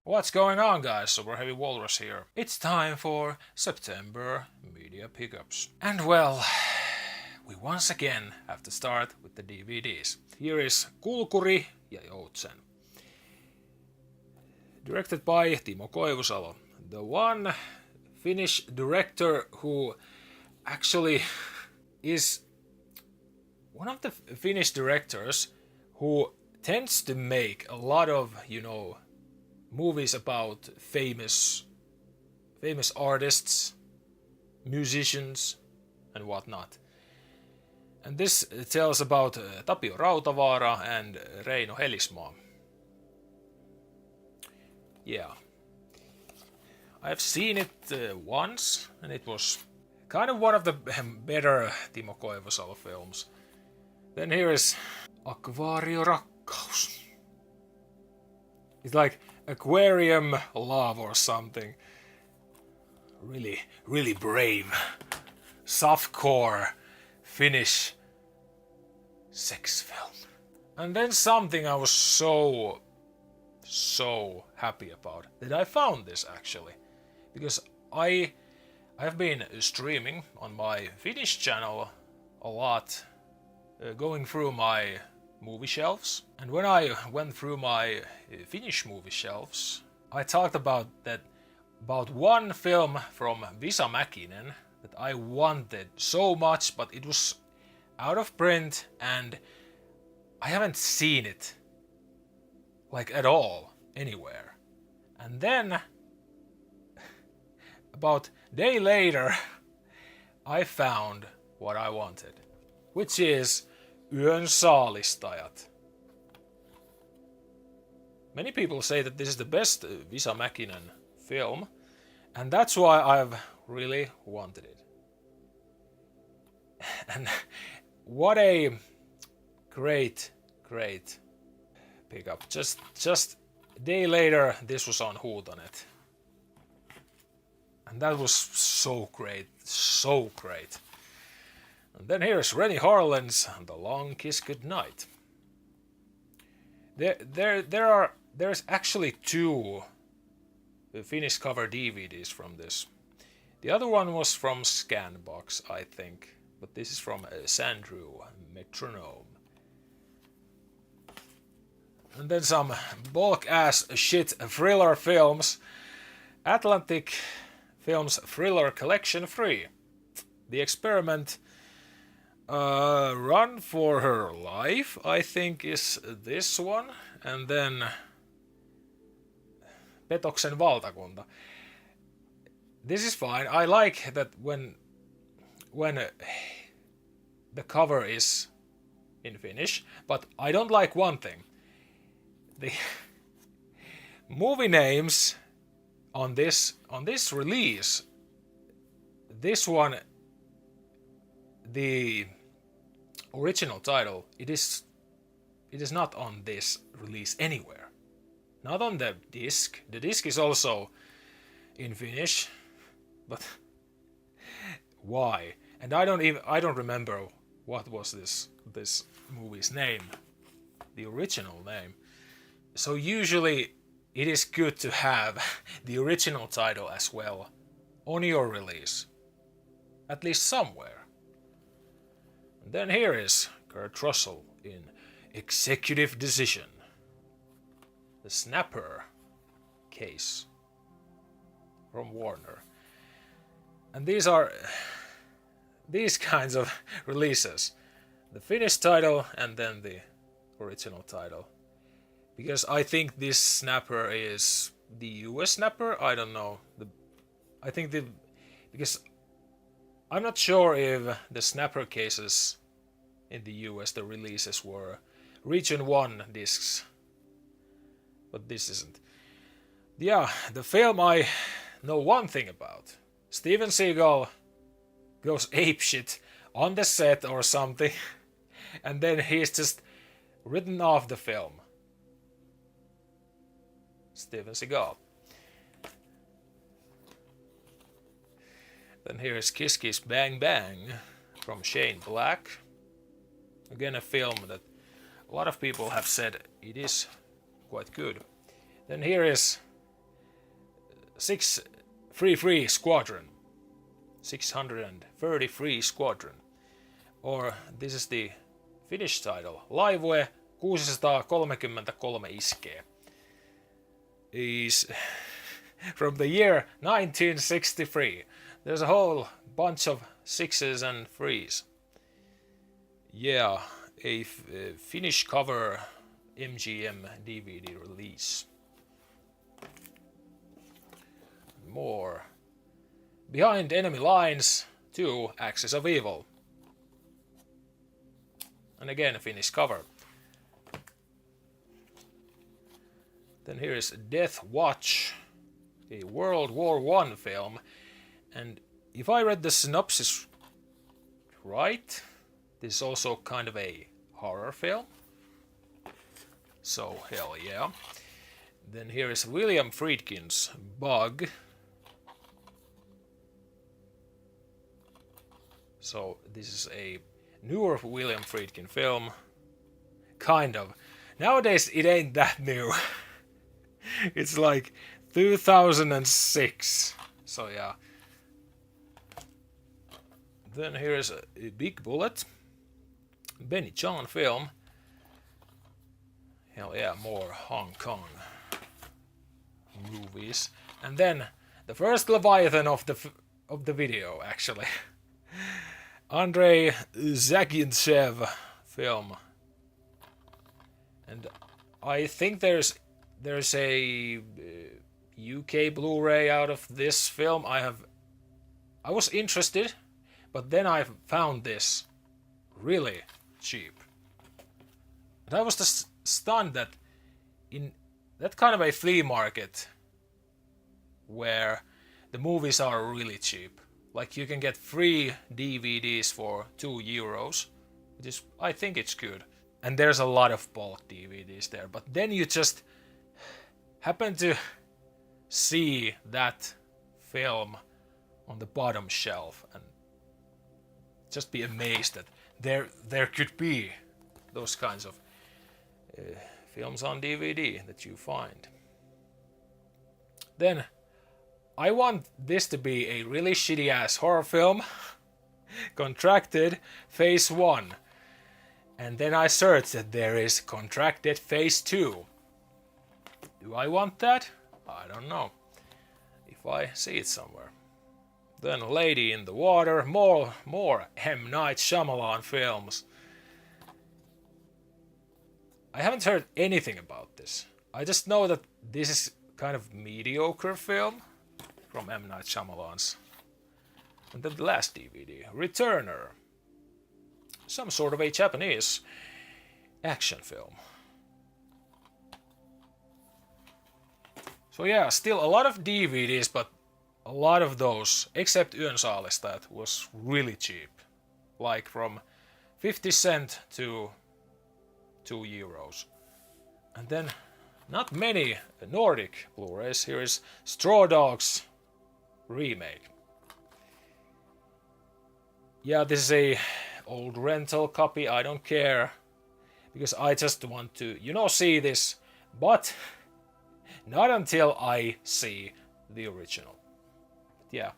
What's going on, guys? Superheavy Walrus here. It's time for September Media Pickups. And well, we once again have to start with the DVDs. Here is Kulkuri ja Joutsen. Directed by Timo Koivusalo. The one Finnish director who actually is one of the Finnish directors who tends to make a lot of, movies about famous artists, musicians, and whatnot. And this tells about Tapio Rautavaara and Reino Helismaa. Yeah. I've seen it once, and it was kind of one of the better Timo Koivusalo films. Then here is Akvaariorakkaus. It's like aquarium love or something. Really brave. Softcore Finnish sex film. And then something I was so happy about that I found this actually. Because I have been streaming on my Finnish channel a lot, going through my movie shelves. And when I went through my Finnish movie shelves, I talked about one film from Visa Mäkinen that I wanted so much, but it was out of print and I haven't seen it like at all anywhere. And then about a day later I found what I wanted, which is Yön saalistajat. Many people say that this is the best Visa Mäkinen film, and that's why I've really wanted it. And what a great pickup. Just a day later, this was on Huutonet. And that was so great. And then here's Rennie Harlin's The Long Kiss Goodnight. There's actually two Finnish cover DVDs from this. The other one was from Scanbox, I think, but this is from Sandrew Metronome. And then some bulk-ass shit thriller films. Atlantic Films Thriller Collection 3. The Experiment. Run for Her Life, I think, is this one. And then Petoksen valtakunta. This is fine. I like that when the cover is in Finnish, but I don't like one thing. The movie names on this release, this one, the original title, it is not on this release anywhere. Not on the disc. The disc is also in Finnish, but why? And I don't remember what was this movie's name, the original name. So usually it is good to have the original title as well on your release, at least somewhere. And then here is Kurt Russell in Executive Decision, the Snapper case from Warner. And these kinds of releases, the Finnish title and then the original title. Because I think this Snapper is the US Snapper, I don't know. Because I'm not sure if the Snapper cases in the US, the releases were Region 1 discs. But this isn't. Yeah, the film I know one thing about. Steven Seagal goes apeshit on the set or something, and then he's just written off the film. Steven Seagal. Then here is Kiss Kiss Bang Bang from Shane Black. Again, a film that a lot of people have said it is quite good. Then here is 633 Squadron. 633 Squadron. Or this is the Finnish title. Laivue 633 iskee. Is from the year 1963. There's a whole bunch of sixes and threes. Yeah, a Finnish cover MGM DVD release. More. Behind Enemy Lines 2, Axis of Evil. And again a Finnish cover. Then here is Death Watch, a World War I film. And if I read the synopsis right, this is also kind of a horror film. So hell yeah. Then here is William Friedkin's Bug. So this is a newer William Friedkin film. Kind of. Nowadays it ain't that new. It's like 2006. So yeah. Then here is a Big Bullet. Benny Chan film. Hell yeah, more Hong Kong movies. And then the first Leviathan of the video, actually. Andrei Zagintsev film. And I think there's a UK Blu-ray out of this film. I was interested, but then I found this really cheap. And I was just stunned that in that kind of a flea market where the movies are really cheap, like you can get free DVDs for €2, which is, I think it's good. And there's a lot of bulk DVDs there, but then you just happen to see that film on the bottom shelf and just be amazed that there could be those kinds of films on DVD that you find. Then I want this to be a really shitty ass horror film. Contracted Phase 1. And then I searched that there is Contracted Phase 2. Do I want that? I don't know. If I see it somewhere. Then Lady in the Water. More M. Night Shyamalan films. I haven't heard anything about this. I just know that this is kind of mediocre film from M. Night Shyamalan's. And then the last DVD, Returner. Some sort of a Japanese action film. So yeah, still a lot of DVDs, but a lot of those, except Yönsaalis, that was really cheap. Like from 50 cents to €2. And then not many Nordic Blu-rays. Here is Straw Dogs remake. Yeah, this is a old rental copy. I don't care, because I just want to, see this, but not until I see the original. But yeah,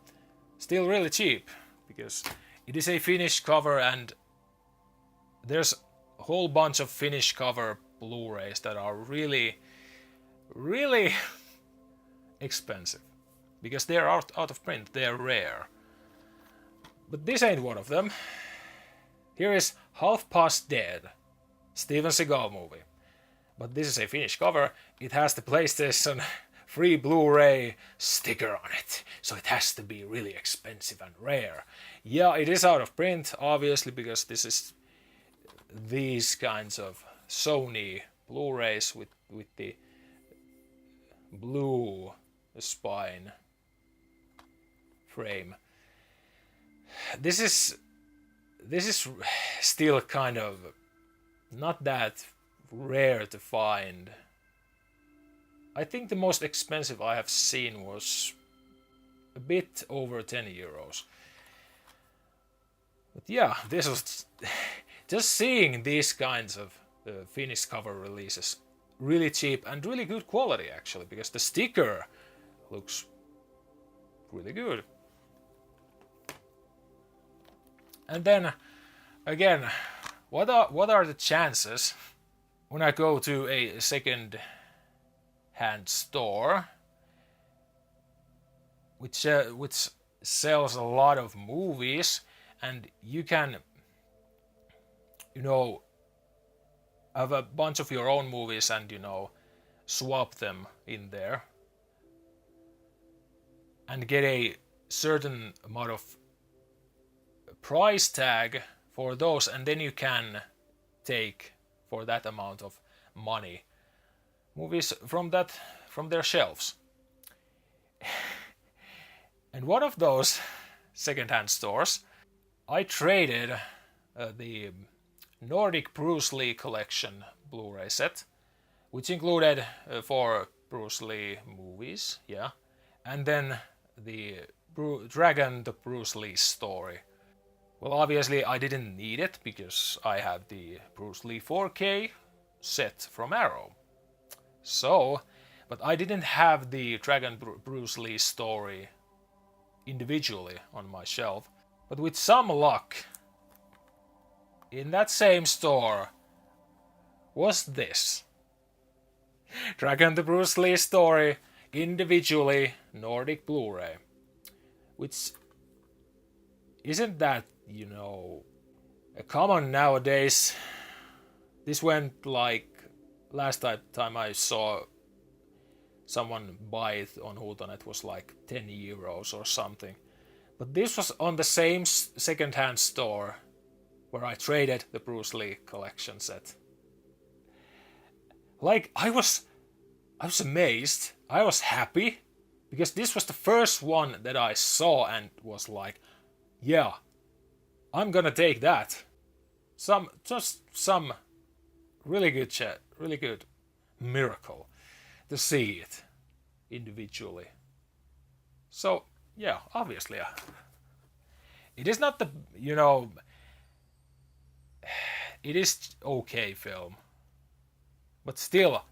still really cheap, because it is a Finnish cover, and there's a whole bunch of Finnish cover Blu-rays that are really, really expensive, because they're out of print, they're rare. But this ain't one of them. Here is Half Past Dead, Steven Seagal movie. But this is a Finnish cover. It has the PlayStation free Blu-ray sticker on it, so it has to be really expensive and rare. Yeah, it is out of print, obviously, because this is these kinds of Sony Blu-rays with the blue spine frame. This is still kind of not that rare to find. I think the most expensive I have seen was a bit over €10. But yeah, this was just seeing these kinds of Finnish cover releases really cheap and really good quality, actually, because the sticker looks really good. And then again, what are the chances when I go to a second-hand store which sells a lot of movies, and you can, have a bunch of your own movies and, swap them in there and get a certain amount of price tag for those, and then you can take for that amount of money movies from their shelves. And one of those second-hand stores, I traded the Nordic Bruce Lee collection Blu-ray set, which included 4 Bruce Lee movies, yeah, and then the Dragon the Bruce Lee story. Well, obviously I didn't need it because I have the Bruce Lee 4K set from Arrow. So, but I didn't have the Dragon Bruce Lee story individually on my shelf. But with some luck, in that same store was this Dragon the Bruce Lee story individually Nordic Blu-ray, which isn't that, common nowadays. This went like last time I saw someone buy it on Huutonet was like 10 euros or something. But this was on the same second-hand store where I traded the Bruce Lee collection set. Like, I was amazed. I was happy because this was the first one that I saw and was like, yeah, I'm gonna take that. Just some really good miracle to see it individually. So yeah, obviously, it is not the it is okay film, but still,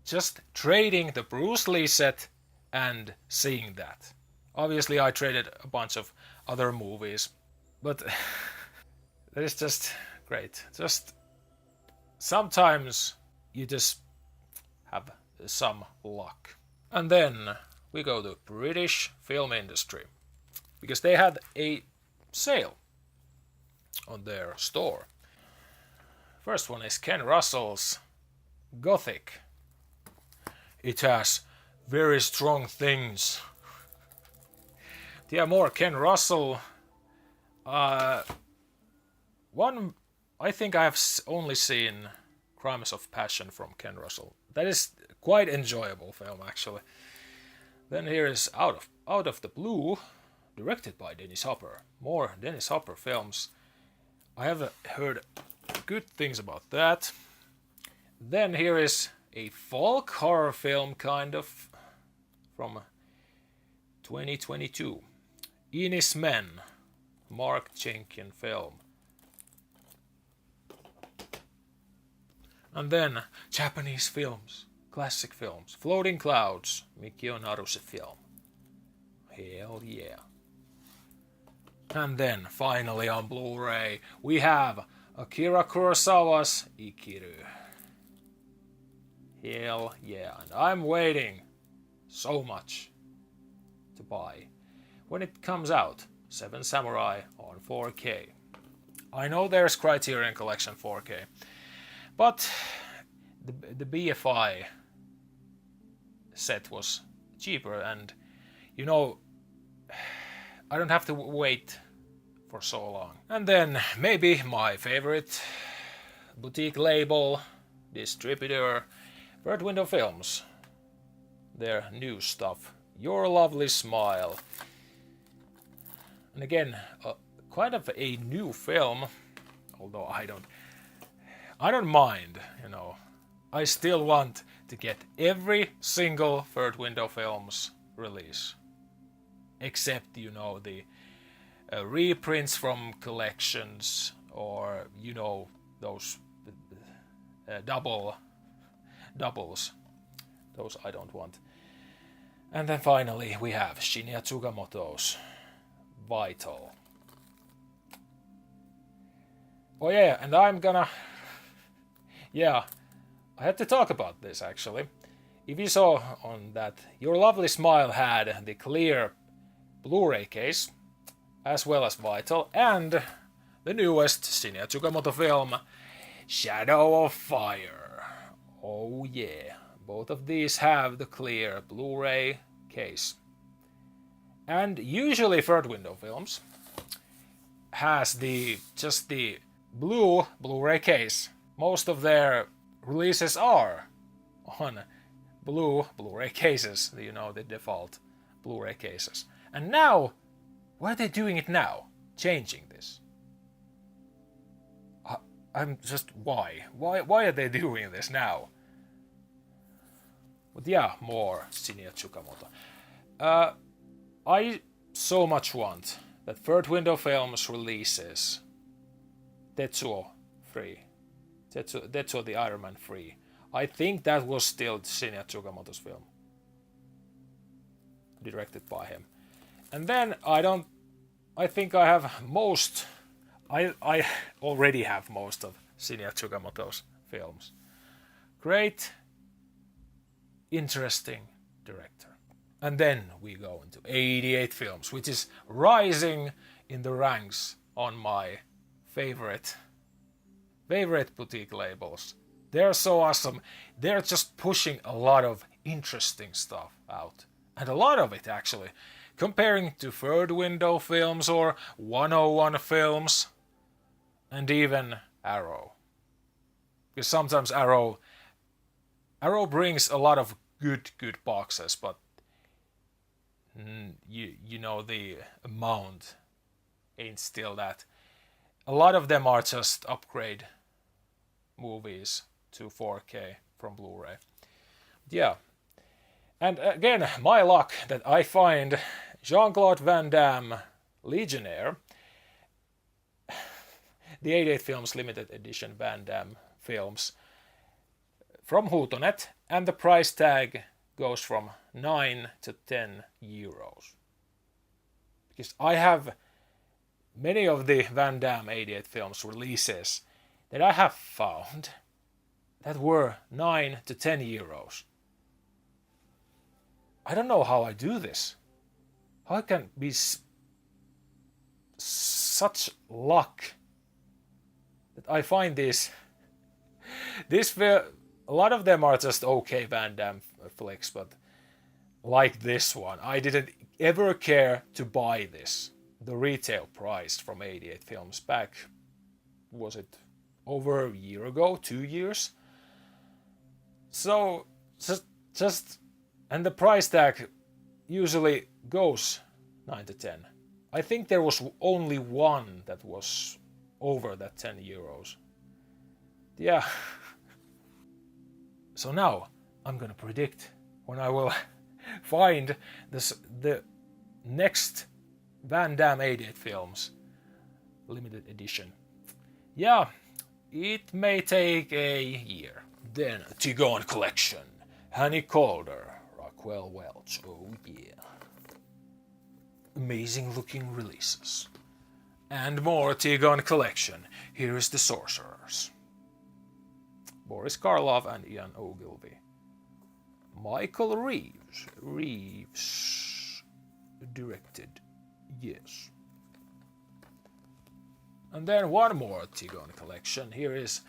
just trading the Bruce Lee set and seeing that. Obviously, I traded a bunch of other movies, but that is just great. Just sometimes you just have some luck. And then we go to British film industry, because they had a sale on their store. First one is Ken Russell's Gothic. It has very strong things. Yeah, more Ken Russell. One, I think I have only seen Crimes of Passion from Ken Russell. That is quite enjoyable film, actually. Then here is Out of the Blue, directed by Dennis Hopper. More Dennis Hopper films. I have heard good things about that. Then here is a folk horror film, kind of, from 2022. Ines Men, Mark Jenkin film. And then Japanese films, classic films. Floating Clouds, Mikio Naruse film. Hell yeah. And then finally on Blu-ray we have Akira Kurosawa's Ikiru. Hell yeah. And I'm waiting so much to buy when it comes out. Seven Samurai on 4K. I know there's Criterion Collection 4K, but the BFI set was cheaper, and I don't have to wait for so long. And then maybe my favorite boutique label, distributor, Third Window Films. Their new stuff, Your Lovely Smile. And again, quite of a new film, although I don't mind, I still want to get every single Third Window Films release. Except, the reprints from collections, or, those doubles. Those I don't want. And then finally we have Shinya Tsukamoto's Vital. Oh yeah, and I'm gonna... Yeah, I had to talk about this actually. If you saw on that, Your Lovely Smile had the clear Blu-ray case, as well as Vital, and the newest Shinya Tsukamoto film, Shadow of Fire. Oh yeah, both of these have the clear Blu-ray case. And usually Third Window Films has just the blue Blu-ray case. Most of their releases are on blue Blu-ray cases, you know, the default Blu-ray cases. And now, why are they doing it now? Changing this? I'm just, why? Why are they doing this now? But yeah, more Shinya Tsukamoto. I so much want that Third Window Films releases Tetsuo 3. Tetsuo the Iron Man 3. I think that was still Shinya Tsukamoto's film. Directed by him. And then I think I have most... I already have most of Shinya Tsukamoto's films. Great, interesting director. And then we go into 88 films, which is rising in the ranks on my favorite boutique labels. They're so awesome. They're just pushing a lot of interesting stuff out. And a lot of it, actually. Comparing to Third Window Films or 101 Films. And even Arrow. Because sometimes Arrow brings a lot of good boxes, but you know the amount ain't still that. A lot of them are just upgrade movies to 4K from Blu-ray. Yeah. And again, my luck that I find Jean-Claude Van Damme Legionnaire, the 88 Films limited edition Van Damme films from Huutonet, and the price tag goes from 9 to 10 euros. Because I have many of the Van Damme 88 Films releases that I have found that were 9 to 10 euros. I don't know how I do this. How I can be such luck that I find these a lot of them are just okay Van Damme flicks, but like this one, I didn't ever care to buy this. The retail price from 88 Films back, was it over a year ago, 2 years? So just and the price tag usually goes 9 to 10. I think there was only one that was over that 10 euros. Yeah. So now I'm gonna predict when I will find the next Van Damme 88 Films limited edition. Yeah, it may take a year. Then Tigon Collection, Hanny Calder, Raquel Welch. Oh yeah. Amazing looking releases. And more Tigon Collection. Here is The Sorcerers. Boris Karloff and Ian Ogilvy. Michael Reeves directed. Yes. And then one more Tigon Collection. Here is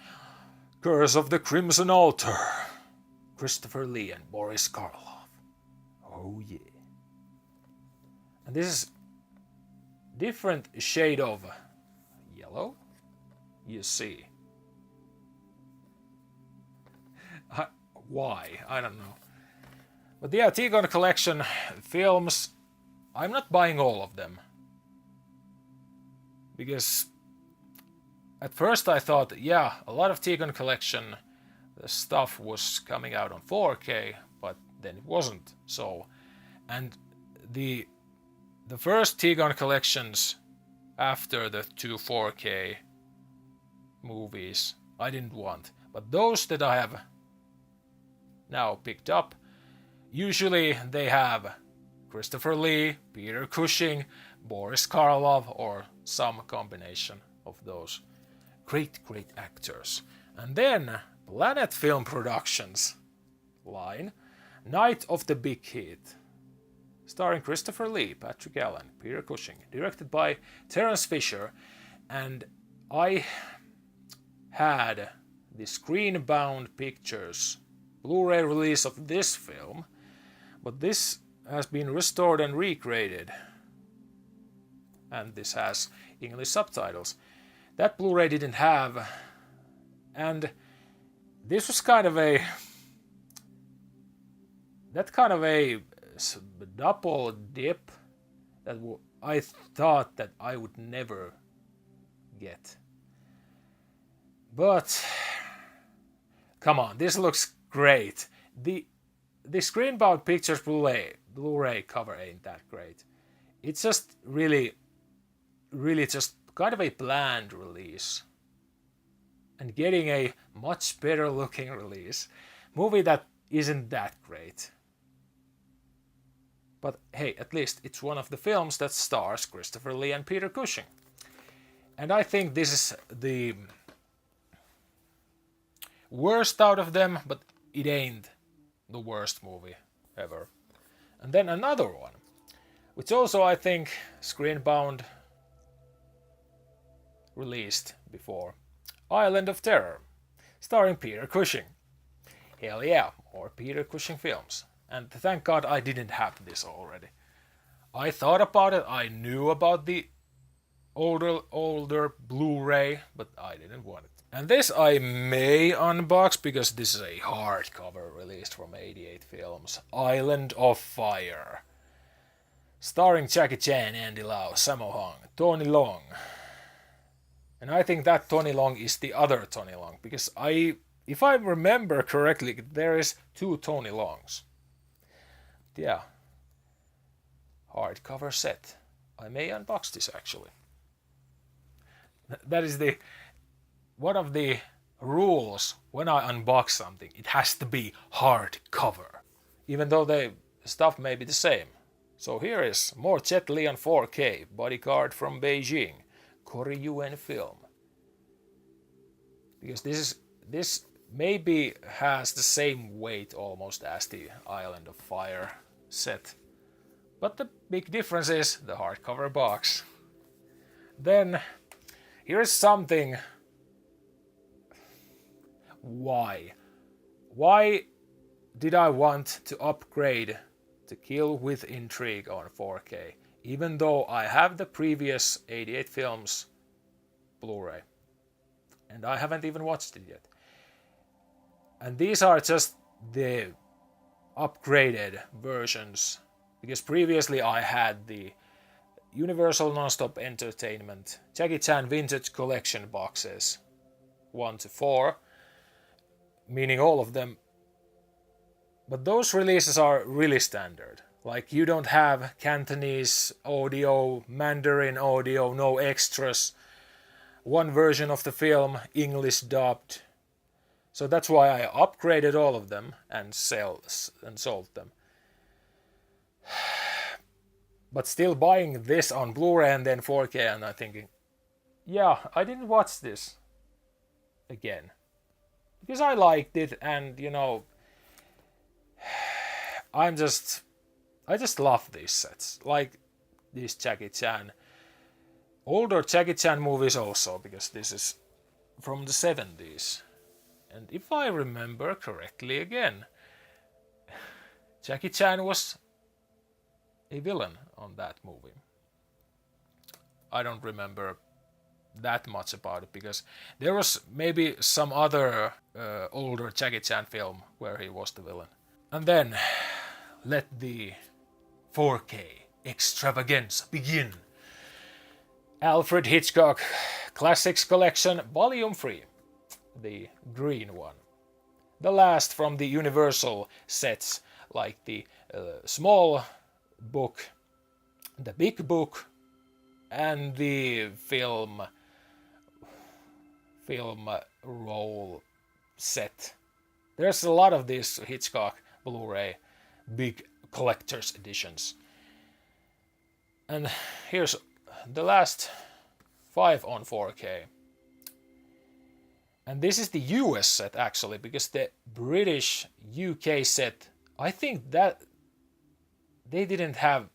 Curse of the Crimson Altar. Christopher Lee and Boris Karloff. Oh yeah. And this is different shade of yellow. You see. Why? I don't know. But yeah, Tigon Collection films, I'm not buying all of them. Because at first I thought, yeah, a lot of Tigon Collection the stuff was coming out on 4K, but then it wasn't. So, and the first Tigon Collections after the two 4K movies I didn't want. But those that I have now picked up, usually they have Christopher Lee, Peter Cushing, Boris Karloff, or some combination of those great actors. And then Planet Film Productions line, Night of the Big Hit, starring Christopher Lee, Patrick Allen, Peter Cushing, directed by Terence Fisher. And I had the Screenbound Pictures Blu-ray release of this film, but this has been restored and recreated, and this has English subtitles. That Blu-ray didn't have, and this was kind of a double dip that I thought that I would never get. But come on, this looks great. The Screenbound Pictures Blu-ray cover ain't that great. It's just really just kind of a bland release. And getting a much better looking release. Movie that isn't that great. But hey, at least it's one of the films that stars Christopher Lee and Peter Cushing. And I think this is the worst out of them, but it ain't the worst movie ever. And then another one, which also I think Screenbound released before, Island of Terror, starring Peter Cushing. Hell yeah, more Peter Cushing films. And thank God I didn't have this already. I thought about it, I knew about the older Blu-ray, but I didn't want it. And this I may unbox because this is a hardcover released from 88 Films. Island of Fire. Starring Jackie Chan, Andy Lau, Sammo Hung, Tony Leung. And I think that Tony Leung is the other Tony Leung, because if I remember correctly, there is 2 Tony Leungs. Yeah. Hardcover set. I may unbox this actually. That is one of the rules when I unbox something. It has to be hardcover. Even though the stuff may be the same. So here is more Jet Li on 4K. Bodyguard from Beijing. Korean film. Because this maybe has the same weight almost as the Island of Fire set. But the big difference is the hardcover box. Then here's something. Why? Why did I want to upgrade to Kill with Intrigue on 4K, even though I have the previous 88 Films Blu-ray? And I haven't even watched it yet. And these are just the upgraded versions, because previously I had the Universal Nonstop Entertainment Jackie Chan Vintage Collection boxes 1 to 4, meaning all of them. But those releases are really standard. Like, you don't have Cantonese audio, Mandarin audio, no extras. One version of the film, English dubbed. So that's why I upgraded all of them and sold them. But still buying this on Blu-ray and then 4K, and I'm thinking, yeah, I didn't watch this again. Because I liked it, and I just love these sets. Like these Jackie Chan. Older Jackie Chan movies also, because this is from the 70s. And if I remember correctly again, Jackie Chan was a villain on that movie. I don't remember that much about it, because there was maybe some other older Jackie Chan film where he was the villain. And then let the 4K extravaganza begin. Alfred Hitchcock Classics Collection Volume 3, the green one. The last from the Universal sets, like the small book, the big book, and the film roll set. There's a lot of this Hitchcock Blu-ray, big collector's editions. And here's the last 5 on 4K. And this is the US set actually, because the British UK set, I think that they didn't have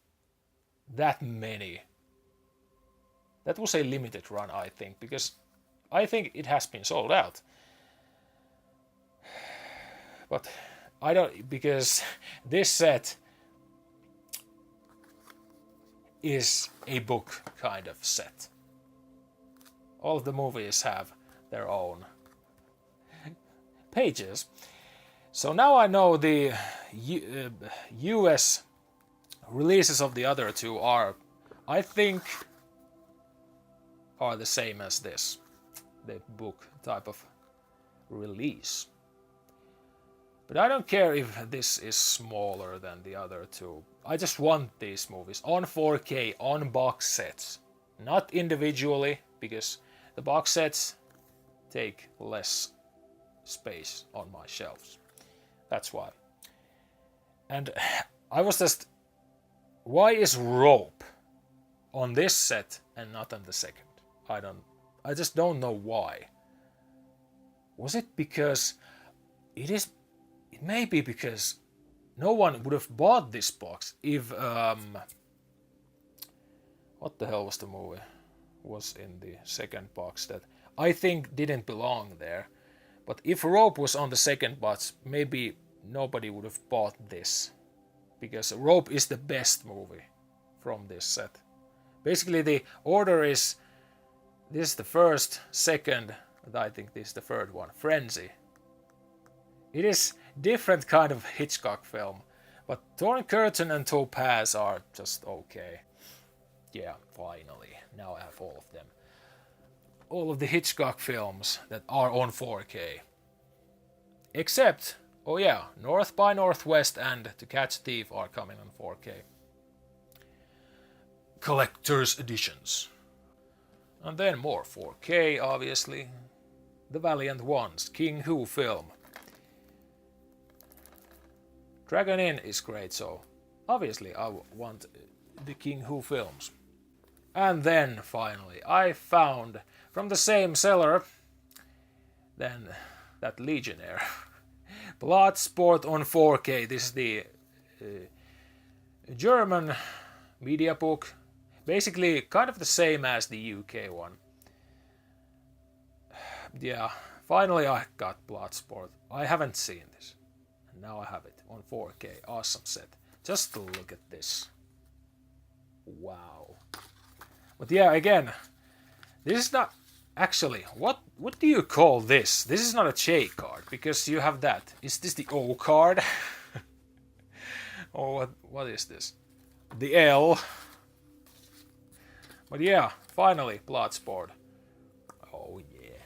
that many. That was a limited run, I think, because I think it has been sold out. But I don't, because this set is a book kind of set. All of the movies have their own pages. So now I know the US releases of the other two are, I think, are the same as this, the book type of release. But I don't care if this is smaller than the other two. I just want these movies on 4K, on box sets. Not individually, because the box sets take less space on my shelves. That's why. And I was just... Why is rope on this set and not on the second? I just don't know why. Was it because... It may be because no one would have bought this box if what the hell was the movie was in the second box that I think didn't belong there. But if Rope was on the second box, maybe nobody would have bought this, because Rope is the best movie from this set. Basically the order is, this is the first, second, and I think this is the third one, Frenzy. It is different kind of Hitchcock film, but Torn Curtain and Topaz are just okay. Yeah, finally, now I have all of them. All of the Hitchcock films that are on 4K. Except, oh yeah, North by Northwest and To Catch a Thief are coming on 4K. Collector's editions. And then more 4K, obviously. The Valiant Ones, King Hu film. Dragon Inn is great, so obviously I want the King Hu films. And then finally I found from the same seller than that Legionnaire. Bloodsport on 4K. This is the German media book. Basically kind of the same as the UK one. Yeah, finally I got Bloodsport. I haven't seen this. And now I have it on 4K. Awesome set. Just look at this. Wow. But yeah, again, this is not... Actually, what do you call this? This is not a J card, because you have that. Is this the O card? Or what is this? The L. But yeah, finally, Bloodsport. Oh yeah.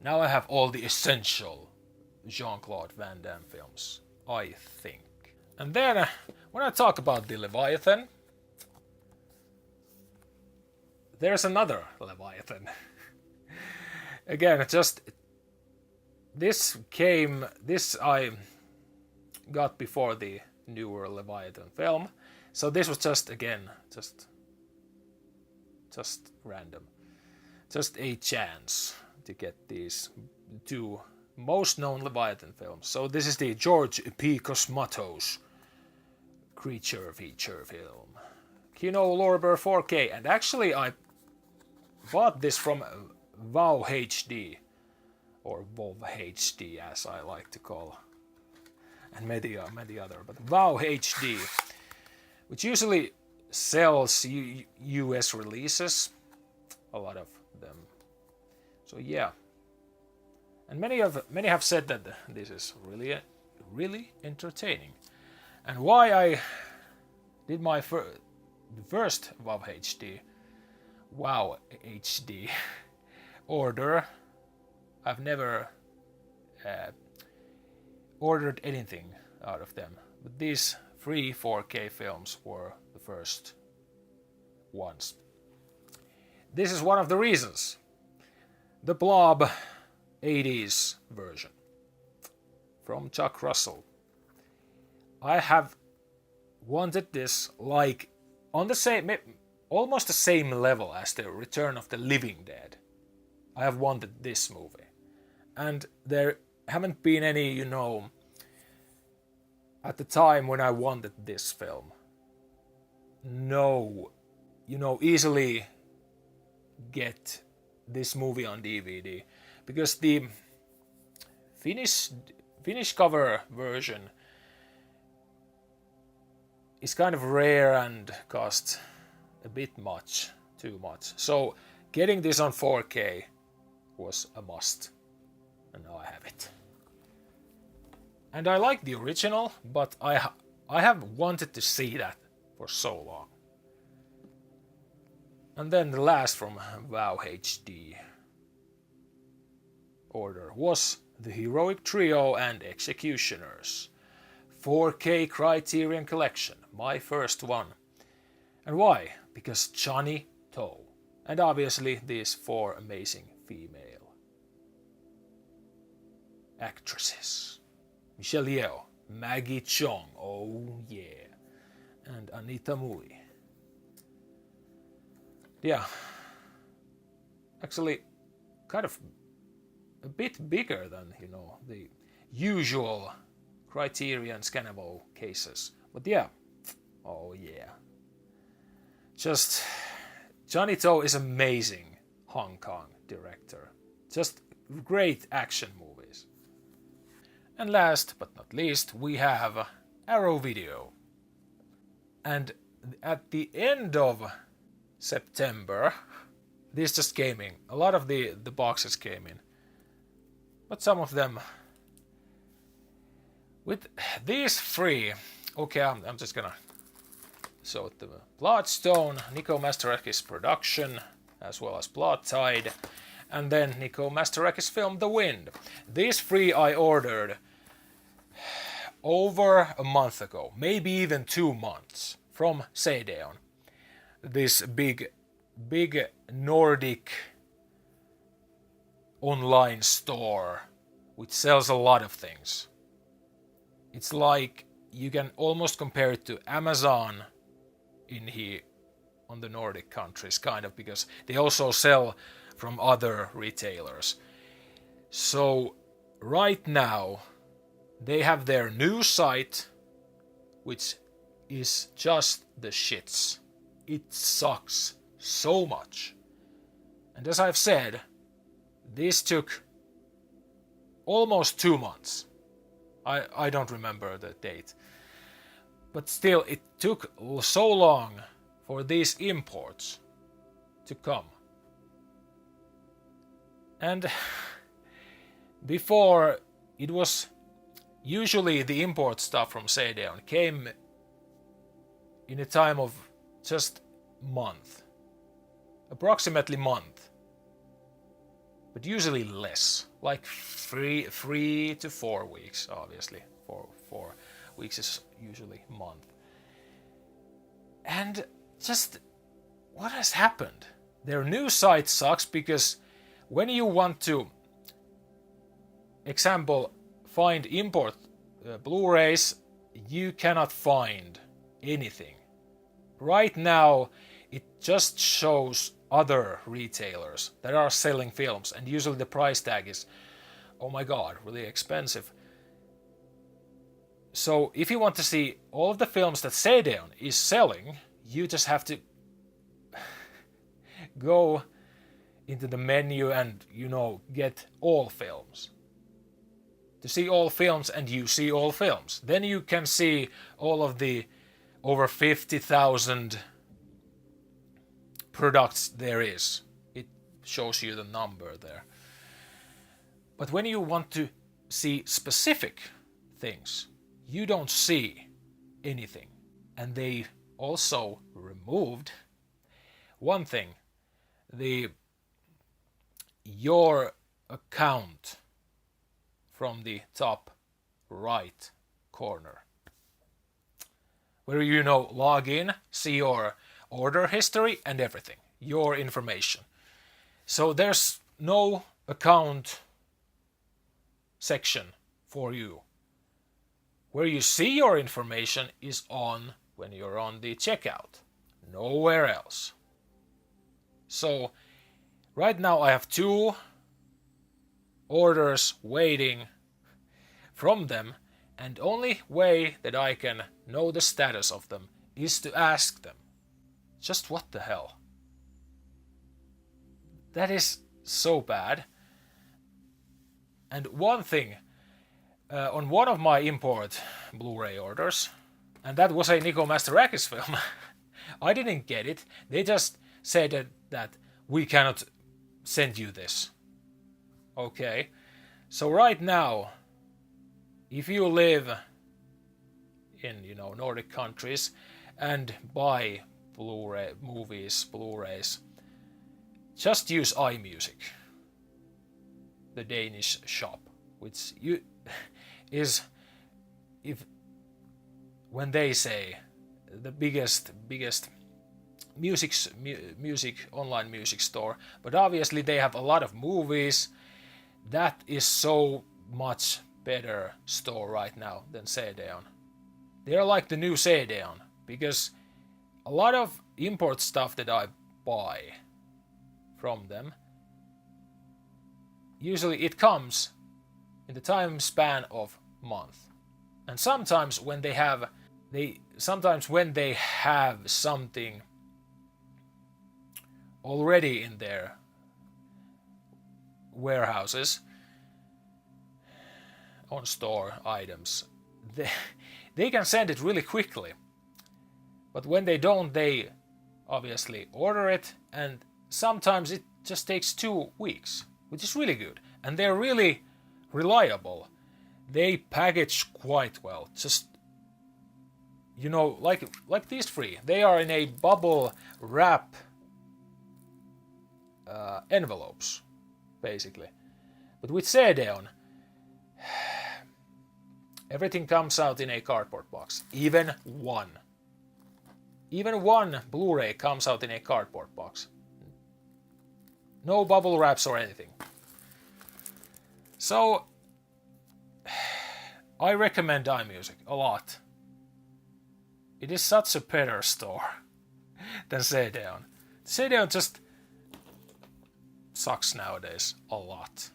Now I have all the essential Jean-Claude Van Damme films, I think. And then, when I talk about the Leviathan, there's another Leviathan. Again, just this I got before the newer Leviathan film, so this was just random, just a chance to get these two most known Leviathan films. So this is the George P. Cosmatos creature feature film, Kino Lorber 4K, and actually I bought this from Wow HD, or WoW HD as I like to call, and many other, but Wow HD, which usually sells US releases, a lot of them. So yeah, and many have said that this is really entertaining, and why I did my first WoW HD order. I've never ordered anything out of them, but these 3 4K films were the first ones. This is one of the reasons. The Blob 80s version from Chuck Russell. I have wanted this like on the same, almost the same level as the Return of the Living Dead. I have wanted this movie. And there haven't been any, at the time when I wanted this film, no, easily get this movie on DVD. Because the Finnish cover version is kind of rare and cost a bit too much. So getting this on 4K was a must. And now I have it. And I like the original, but I have wanted to see that for so long. And then the last from WoW HD order was The Heroic Trio and Executioners. 4K Criterion Collection, my first one. And why? Because Johnny To. And obviously these 4 amazing female actresses. Michelle Yeoh, Maggie Cheung, oh yeah, and Anita Mui. Yeah, actually kind of a bit bigger than, the usual Criterion scannable cases. But yeah, oh yeah. Just, Johnny To is amazing Hong Kong director. Just great action movies. And last but not least, we have Arrow Video. And at the end of September, this just came in. A lot of the boxes came in. But some of them, with these 3, okay, I'm just gonna show it. The Bloodstone, Nico Masterakis production, as well as Blood Tide, and then Nico Masterakis film The Wind. These 3 I ordered over a month ago, maybe even 2 months, from Seideon. This big Nordic online store which sells a lot of things. It's like you can almost compare it to Amazon in here on the Nordic countries, kind of, because they also sell from other retailers. So right now they have their new site, which is just the shits. It sucks so much. And as I've said, this took almost 2 months. I don't remember the date. But still, it took so long for these imports to come. And before, it was usually the import stuff from Seideon came in a time of just month. Approximately month. But usually less. Like 3 to 4 weeks, obviously. 4 weeks is usually a month. And just what has happened? Their new site sucks because when you want to, example, find import Blu-rays, you cannot find anything. Right now, it just shows other retailers that are selling films, and usually the price tag is, oh my god, really expensive. So if you want to see all of the films that Seideon is selling, you just have to go into the menu and, get all films. To see all films, and you see all films. Then you can see all of the over 50,000 products there is. It shows you the number there. But when you want to see specific things, you don't see anything. And they also removed one thing. Your account from the top right corner, where you log in, see your order history and everything, your information. So there's no account section for you. Where you see your information is on when you're on the checkout. Nowhere else. So right now I have 2 orders waiting from them, and only way that I can know the status of them is to ask them. Just what the hell? That is so bad. And one thing, on one of my import Blu-ray orders, and that was a Nico Mastorakis film, I didn't get it. They just said that we cannot send you this. Okay, so right now, if you live in, Nordic countries and buy Blu-rays, just use iMusic, the Danish shop, which is, when they say the biggest online music store, but obviously they have a lot of movies. That is so much better store right now than CDON. They're like the new CDON, because a lot of import stuff that I buy from them, usually it comes in the time span of month. And sometimes when they have something already in their warehouses on store items, they can send it really quickly. But when they don't, they obviously order it, and sometimes it just takes 2 weeks, which is really good. And they're really reliable. They package quite well. Just, like these 3. They are in a bubble wrap envelopes, basically. But with CDON, everything comes out in a cardboard box. Even one Blu-ray comes out in a cardboard box. No bubble wraps or anything. So, I recommend iMusic a lot. It is such a better store than CDON. CDON just sucks nowadays a lot.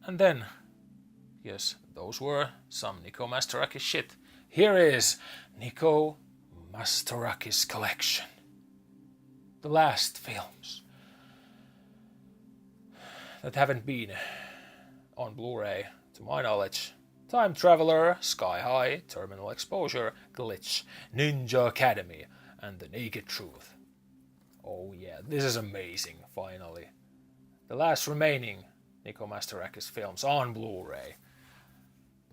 And then, yes, those were some Nico Mastorakis shit. Here is Nico Mastorakis collection. The last films that haven't been on Blu-ray, to my knowledge: Time Traveler, Sky High, Terminal Exposure, Glitch, Ninja Academy, and The Naked Truth. Oh yeah, this is amazing, finally. The last remaining Nico Mastorakis films on Blu-ray.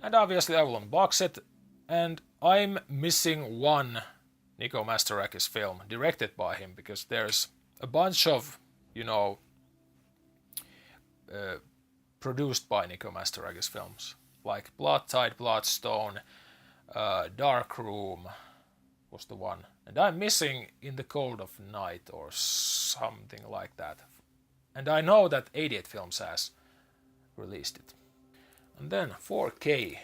And obviously I will unbox it, and I'm missing one Nico Mastorakis film directed by him, because there's a bunch of, produced by Nico Mastorakis films, like Blood Tide, Bloodstone, Dark Room was the one. And I'm missing In the Cold of Night or something like that. And I know that 88 Films has released it. And then 4K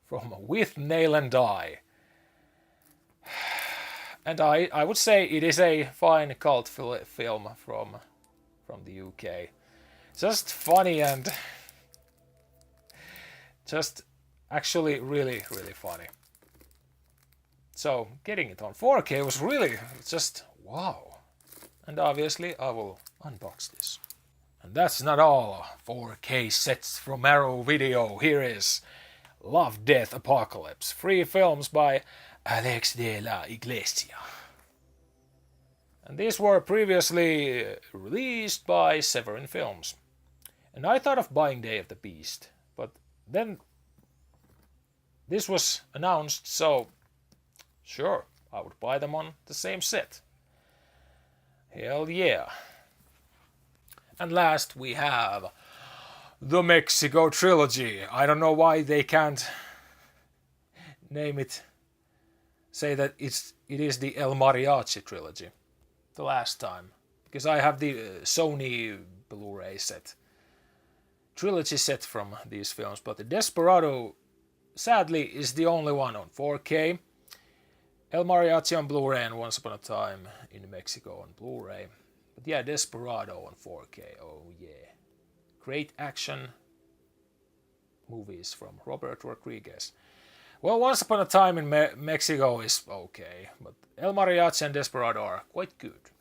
from With Nail and Die. And I would say it is a fine cult film from the UK. Just funny and just actually really, really funny. So getting it on 4K was really just wow. And obviously I will unbox this. And that's not all 4K sets from Arrow Video. Here is Love, Death, Apocalypse. 3 films by Alex de la Iglesia. And these were previously released by Severin Films. And I thought of buying Day of the Beast, but then this was announced, so sure, I would buy them on the same set. Hell yeah. And last we have the Mexico Trilogy. I don't know why they can't name it, say that it is the El Mariachi Trilogy. The last time. Because I have the Sony Blu-ray set. Trilogy set from these films, but the Desperado sadly is the only one on 4K. El Mariachi on Blu-ray and Once Upon a Time in Mexico on Blu-ray. But yeah, Desperado on 4K, oh yeah. Great action movies from Robert Rodriguez. Well, Once Upon a Time in Mexico is okay, but El Mariachi and Desperado are quite good.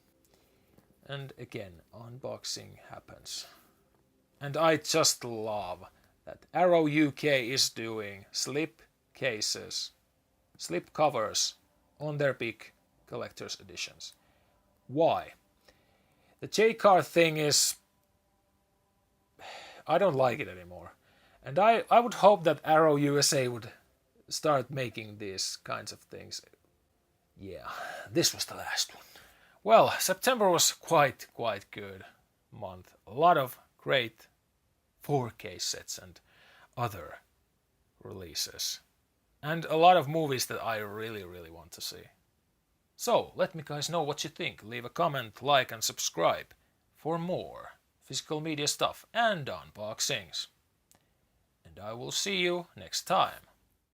And again, unboxing happens. And I just love that Arrow UK is doing slip cases, slip covers on their big collector's editions. Why? The J-Car thing is... I don't like it anymore. And I would hope that Arrow USA would start making these kinds of things. Yeah, this was the last one. Well, September was quite good month. A lot of great 4K sets and other releases. And a lot of movies that I really want to see. So, let me guys know what you think. Leave a comment, like and subscribe for more physical media stuff and unboxings. And I will see you next time.